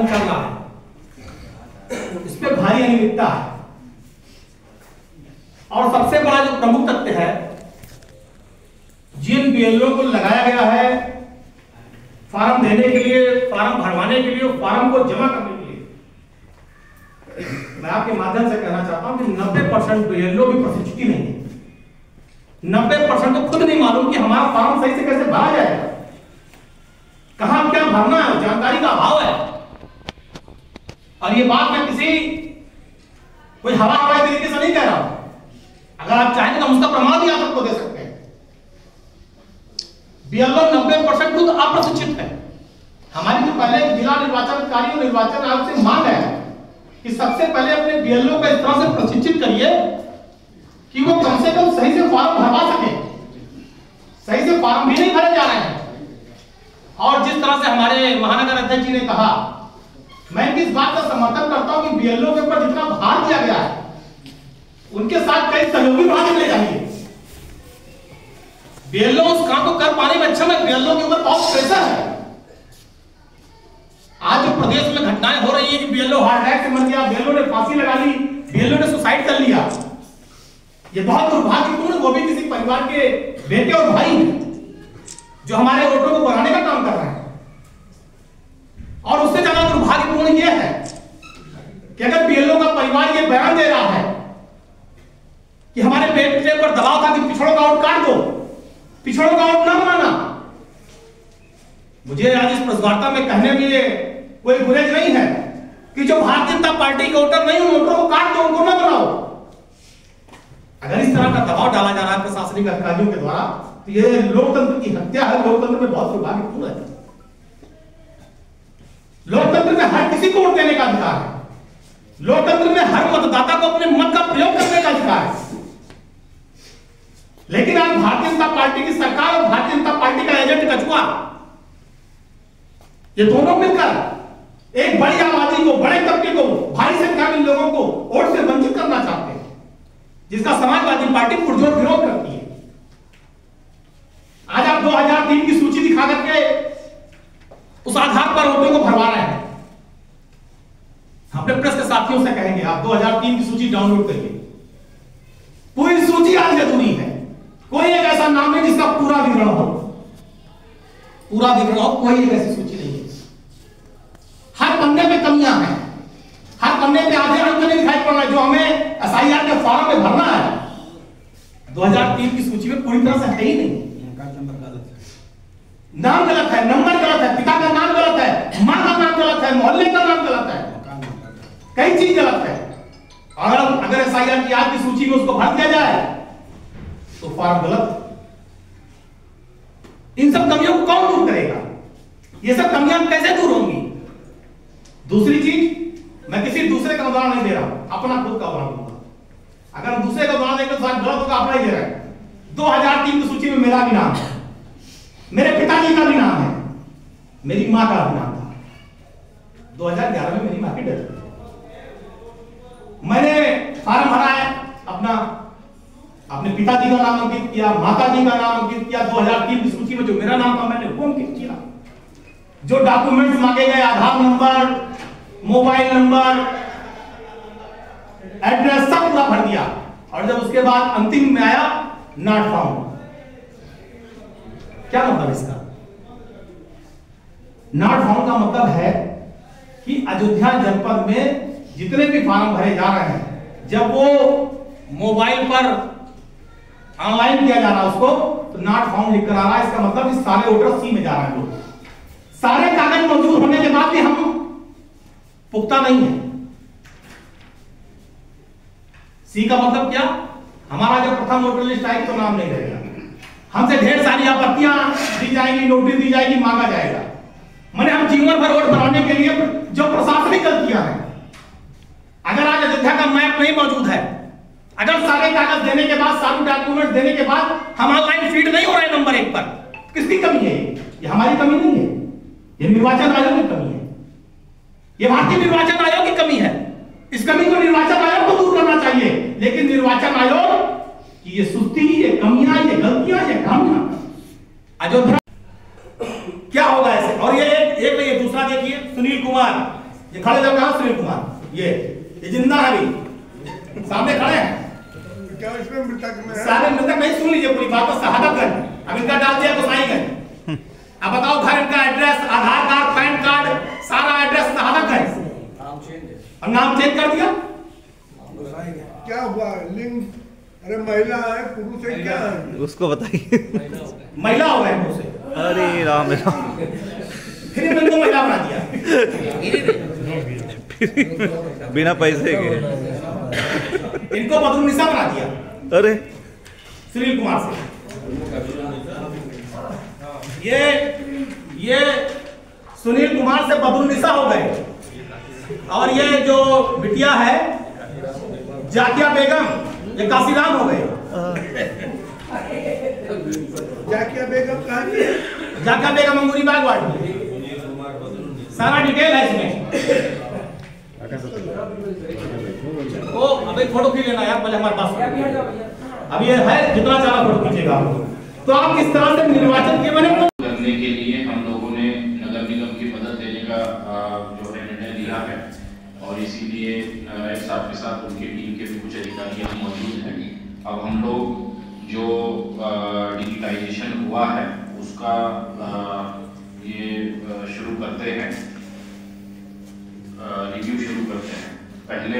कर रहा है, इस पे भारी अनियमितता है। और सबसे बड़ा जो प्रमुख तथ्य है, जिन बीएलओ को लगाया गया है फॉर्म देने के लिए, फॉर्म भरवाने के लिए, फॉर्म को जमा करने के लिए, मैं आपके माध्यम से कहना चाहता हूं कि 90% बीएलओ भी प्रशिक्षित नहीं है। 90% को खुद नहीं मालूम कि हमारा फॉर्म सही से कैसे भरा जाएगा, कहां क्या भरना है, जानकारी का अभाव है। और ये बात मैं किसी कोई हवाई तरीके से नहीं कह रहा हूं। अगर आप चाहें तो हम उसका प्रमाण भी आप सबको दे सकते हैं। बीएलओ 90% खुद अप्रशिक्षित है। हमारी जो पहले जिला निर्वाचन अधिकारी और निर्वाचन आयोग से मांग है कि सबसे पहले अपने बीएलओ को इस तरह से प्रशिक्षित करिए कि वो कम से कम सही से फॉर्म भरवा सके। सही से फॉर्म भी नहीं भरे जा रहे हैं। और जिस तरह से हमारे महानगर अध्यक्ष जी ने कहा, मैं इस बात का समर्थन करता हूं कि बीएलओ के ऊपर जितना भार दिया गया है, उनके साथ कई सहयोगी भाग ले जाएंगे। बीएलओ उस काम को कर पाने में अच्छा है, बीएलओ के ऊपर बहुत प्रेशर है। आज जो प्रदेश में घटनाएं हो रही है कि बीएलओ हार्ट अटैक से मर गया, बीएलओ ने फांसी लगा ली, बीएलओ ने सुसाइड कर लिया, ये बहुत दुर्भाग्यपूर्ण। वो भी किसी परिवार के बेटे और भाई जो हमारे वोटों को बढ़ाने का काम कर रहे हैं। और उससे ज्यादा दुर्भाग्यपूर्ण यह है कि अगर बीएलओ का परिवार ये बयान दे रहा है कि हमारे बेटे पर दबाव था कि पिछड़ों का वोट काट दो, पिछड़ों का वोट न बनाना, मुझे आज इस प्रेस वार्ता में कहने में कोई गुरेज नहीं है कि जो भारतीय जनता पार्टी के वोटर नहीं, उन वोटरों को काट दो, उनको न बनाओ। अगर इस तरह का दबाव डाला जा रहा है प्रशासनिक अधिकारियों के द्वारा, तो ये लोकतंत्र की हत्या है, लोकतंत्र में बहुत दुर्भाग्यपूर्ण है। लोकतंत्र में हर किसी को वोट देने का अधिकार है। लोकतंत्र में हर मतदाता को अपने मत का प्रयोग करने का अधिकार है। लेकिन आज भारतीय जनता पार्टी की सरकार और भारतीय जनता पार्टी का एजेंट कछुआ, ये दोनों मिलकर एक बड़ी आबादी को, बड़े तबके को, भारी संख्या में लोगों को वोट से वंचित करना चाहते हैं, जिसका समाजवादी पार्टी पुरजोर विरोध करती है। आज आप 2003 की सूची दिखा करके उस आधार पर वोटों को भरवा रहे हैं। अपने प्रेस के साथियों से कहेंगे, आप 2003 की सूची डाउनलोड करिए। पूरी सूची आज जरूरी है। कोई एक ऐसा नाम है जिसका पूरा विवरण हो, पूरा विवरण हो, कोई एक ऐसी सूची नहीं है। हर पन्ने में कमियां हैं, हर पन्ने पे आधे अंक नहीं दिखाई पड़ रहा है जो हमें एसआईआर के फॉर्म में भरना है। 2003 की सूची में पूरी तरह से है ही नहीं। नाम गलत है, नंबर गलत है, पिता का नाम गलत है, मां का नाम गलत है, मोहल्ले का नाम गलत है, कई चीज गलत है। अगर एसआईआर की आज की सूची में उसको भर दिया जाए तो फॉर्म गलत। इन सब कमियों को कौन दूर करेगा? ये सब कमियां कैसे दूर होंगी? दूसरी चीज, मैं किसी दूसरे का उदाहरण नहीं दे रहा हूं, अपना खुद का उदाहरण दूंगा। अगर दूसरे का उदाहरण देकर साथ गलत होगा, अपना ही दे रहा है। 2003 की सूची में मेरा भी नाम है, मेरे पिताजी का भी नाम है, मेरी मां का भी नाम था। 2011 में मेरी मां की डेथ। मैंने फॉर्म भरा है, अपने पिताजी का नाम अंकित किया, माताजी का नाम अंकित किया। 2003 की सूची में जो मेरा नाम था मैंने वो अंकित किया। जो डॉक्यूमेंट्स मांगे गए, आधार नंबर, मोबाइल नंबर, एड्रेस, सब पूरा भर दिया। और जब उसके बाद अंतिम में आया नॉट फाउंड। क्या मतलब इसका? नॉट फाउंड का मतलब है कि अयोध्या जनपद में जितने भी फॉर्म भरे जा रहे हैं, जब वो मोबाइल पर ऑनलाइन किया जा रहा है उसको, तो नॉट फाउंड लिख कर आ रहा है। इसका मतलब इस सारे वोटर सी में जा रहे हैं लोग। सारे कागज मौजूद होने के बाद भी हम पुख्ता नहीं है। सी का मतलब क्या? हमारा जो प्रथम वोटर लिस्ट आएगी तो नाम नहीं रहेगा, हमसे ढेर सारी आपत्तियां दी जाएंगी, नोटिस दी जाएगी, मांगा जाएगा। मैंने हम जीवन भर वोट बनाने के लिए जो प्रशासनिक गलतियां हैं, अगर आज अयोध्या का मैप नहीं मौजूद है, अगर सारे कागज देने के बाद, सारे डॉक्यूमेंट देने के बाद हम ऑनलाइन फीड नहीं हो रहे नंबर 1 पर, किसकी कमी है? ये हमारी कमी नहीं है, ये निर्वाचन आयोग की कमी है, ये भारतीय निर्वाचन आयोग की कमी है। इस कमी को निर्वाचन आयोग को दूर करना चाहिए। लेकिन निर्वाचन आयोग की ये सुस्ती, ये कमियां, ये गलतियां, ये खामियां, अयोध्या क्या होगा ऐसे? और ये एक दूसरा देखिए, सुनील कुमार ये खड़े जब कहा सुनील कुमार, ये जिंदा है अभी सामने खड़े हैं। क्या इसमें मृतक में सारे मृतक नहीं, सुन लीजिए पूरी बात, तो शहादतगंज अब इनका डाल दिया गोसाईगंज। अब बताओ घर इनका एड्रेस, आधार कार्ड, पैन कार्ड, सारा एड्रेस शहादतगंज, और नाम चेंज कर दिया। क्या हुआ लिंग? अरे महिला है पुरुष है क्या है? उसको बताइए। महिला हो गए उसे, अरे राम राम, फिर इनको महिला बना दिया बिना पैसे के इनको बदरुनिसा बना दिया। अरे सुनील कुमार से ये सुनील कुमार से बदरुनिसा हो गए। और ये जो बिटिया है जाकिया बेगम, ये काशीराम हो गए। जाकिया बेगम कहाँ की है? जाकिया बेगम अंगूरी बाग वार्ड में, सारा डिटेल है इसमें। तो अब एक फोटो खींच लेना यार पहले हमारे पास। अब ये है जितना चाहा फोटो खींचेगा आप। तो आप किस तरह से निर्वाचन के बने करने के लिए हम लोगों ने नगर निगम की मदद लेने का जो है निर्णय लिया है, और इसीलिए नारायण साहब के साथ उनकी टीम के भी कुछ अधिकारी यहाँ मौजूद हैं। अब हम लोग जो डिजिटाइजेशन हुआ है उसका ये शुरू करते हैं, रिव्यू शुरू करते हैं। पहले